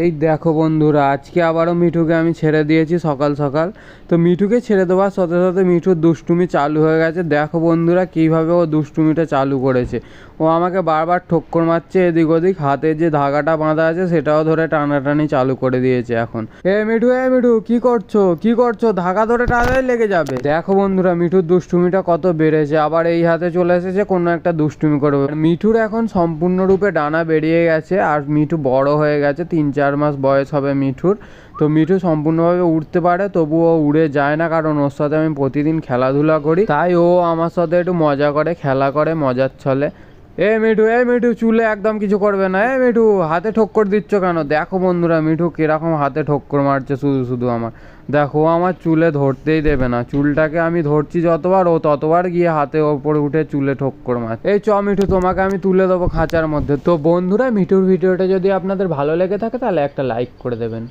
এই দেখো বন্ধুরা, আজকে আবারও মিঠুকে আমি ছেড়ে দিয়েছি সকাল সকাল। তো মিঠুকে ছেড়ে দেওয়ার সাথে সাথে মিঠুর দুষ্টুমি চালু হয়ে গেছে। দেখো বন্ধুরা কীভাবে ও দুষ্টুমিটা চালু করেছে। ও আমাকে বারবার ঠক্কর মারছে এদিক ওদিক, হাতে যে ধাগাটা বাঁধা আছে সেটাও ধরে টানাটানি চালু করে দিয়েছে এখন। এ মিঠু কি করছো, ধাগা ধরে টানাই লেগে যাবে। দেখো বন্ধুরা মিঠুর দুষ্টুমিটা কত বেড়েছে, আবার এই হাতে চলে এসেছে কোনো একটা দুষ্টুমি করবে। মিঠুর এখন সম্পূর্ণরূপে ডানা বেরিয়ে গেছে আর মিঠু বড় হয়ে গেছে, 3-4 মাস বয়স হবে মিঠুর। তো মিঠু সম্পূর্ণভাবে উড়তে পারে, তবুও উড়ে যায় না, কারণ ওর সাথে আমি প্রতিদিন খেলাধুলা করি, তাই ও আমার সাথে একটু মজা করে, খেলা করে মজার ছলে। এ মিঠু চুলে একদম কিছু করবে না। এ মিঠু হাতে ঠক্কর দিচ্ছ কেন? দেখো বন্ধুরা মিঠু কিরকম হাতে ঠক্কর মারছে শুধু শুধু আমার। দেখো আমার চুলে ধরতেই দেবে না, চুলটাকে আমি ধরছি যতবার ও ততবার গিয়ে হাতে ওপরে উঠে চুলে ঠক্কর মার। এই মিঠু তোমাকে আমি তুলে দেবো খাঁচার মধ্যে। তো বন্ধুরা মিঠুর ভিডিওটা যদি আপনাদের ভালো লেগে থাকে তাহলে একটা লাইক করে দেবেন।